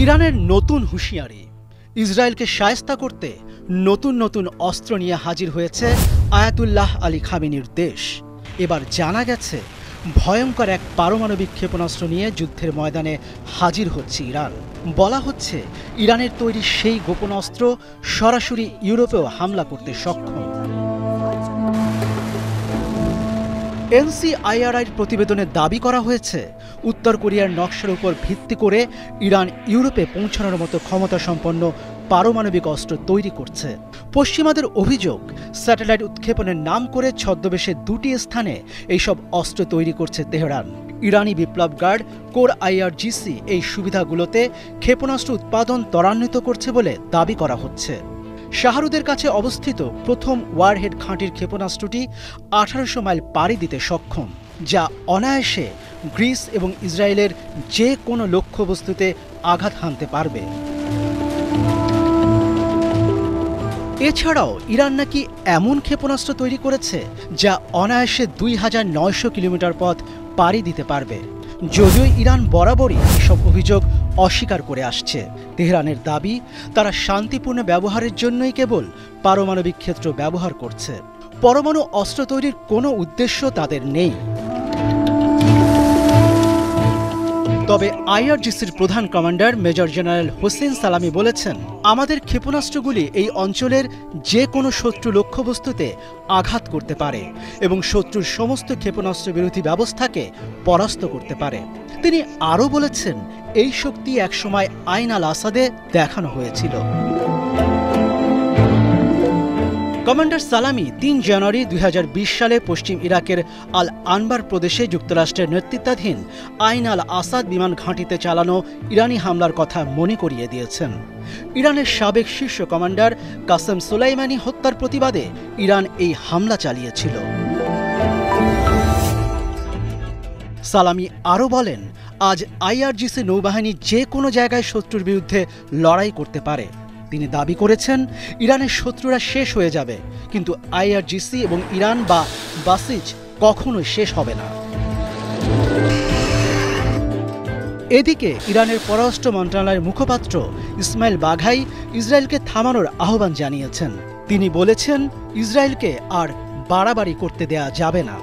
ইরানের নতুন হুঁশিয়ারি, ইসরায়েলকে শায়েস্তা করতে নতুন নতুন অস্ত্র নিয়ে হাজির হয়েছে আয়াতুল্লাহ আলী খামেনির দেশ। এবার জানা গেছে ভয়ঙ্কর এক পারমাণবিক ক্ষেপণাস্ত্র নিয়ে যুদ্ধের ময়দানে হাজির হচ্ছে ইরান। বলা হচ্ছে ইরানের তৈরি সেই গোপন অস্ত্র সরাসরি ইউরোপেও হামলা করতে সক্ষম। NCIRIর প্রতিবেদনে দাবি করা হয়েছে উত্তর কোরিয়ার নকশার উপর ভিত্তি করে ইরান ইউরোপে পৌঁছানোর মতো ক্ষমতাসম্পন্ন পারমাণবিক অস্ত্র তৈরি করছে। পশ্চিমাদের অভিযোগ, স্যাটেলাইট উৎক্ষেপণের নাম করে ছদ্মবেশে দুটি স্থানে এইসব অস্ত্র তৈরি করছে তেহরান। ইরানি বিপ্লব গার্ড কোর IRGC এই সুবিধাগুলোতে ক্ষেপণাস্ত্র উৎপাদন ত্বরান্বিত করছে বলে দাবি করা হচ্ছে। শাহরুদের কাছে অবস্থিত প্রথম ওয়ারহেড ঘাঁটির ক্ষেপণাস্ত্রটি 1800 মাইল পাড়ি দিতে সক্ষম, যা অনায়াসে গ্রিস এবং ইসরায়েলের যে কোনো লক্ষ্যবস্তুতে আঘাত হানতে পারবে। এছাড়াও ইরান নাকি এমন ক্ষেপণাস্ত্র তৈরি করেছে যা অনায়াসে 2900 কিলোমিটার পথ পাড়ি দিতে পারবে। যদিও ইরান বরাবরই এসব অভিযোগ অস্বীকার করে আসছে। তেহরানের দাবি, তারা শান্তিপূর্ণ ব্যবহারের জন্যই কেবল পারমাণবিক ক্ষেত্র ব্যবহার করছে। পরমাণু অস্ত্র তৈরির কোনো উদ্দেশ্য তাদের নেই। তবে IRGCর প্রধান কমান্ডার মেজর জেনারেল হোসেন সালামি বলেছেন, আমাদের ক্ষেপণাস্ত্রগুলি এই অঞ্চলের যে কোনো শত্রু লক্ষ্যবস্তুতে আঘাত করতে পারে এবং শত্রুর সমস্ত ক্ষেপণাস্ত্র বিরোধী ব্যবস্থাকে পরাস্ত করতে পারে। তিনি আরও বলেছেন, এই শক্তি একসময় আইন আল আসাদে দেখানো হয়েছিল। কমান্ডার সালামি 3 জানুয়ারি 2020 সালে পশ্চিম ইরাকের আল আনবার প্রদেশে যুক্তরাষ্ট্রের নেতৃত্বাধীন আইন আল আসাদ বিমান ঘাঁটিতে চালানো ইরানি হামলার কথা মনে করিয়ে দিয়েছেন। ইরানের সাবেক শীর্ষ কমান্ডার কাসেম সোলাইমানি হত্যার প্রতিবাদে ইরান এই হামলা চালিয়েছিল। সালামি আরও বলেন, আজ IRGC নৌবাহিনী যে কোনো জায়গায় শত্রুর বিরুদ্ধে লড়াই করতে পারে। তিনি দাবি করেছেন, ইরানের শত্রুরা শেষ হয়ে যাবে, কিন্তু IRGC এবং ইরান বা বাসিজ কখনোই শেষ হবে না। এদিকে ইরানের পররাষ্ট্র মন্ত্রণালয়ের মুখপাত্র ইসমাইল বাঘাই ইসরায়েলকে থামানোর আহ্বান জানিয়েছেন। তিনি বলেছেন, ইসরায়েলকে আর বাড়াবাড়ি করতে দেয়া যাবে না।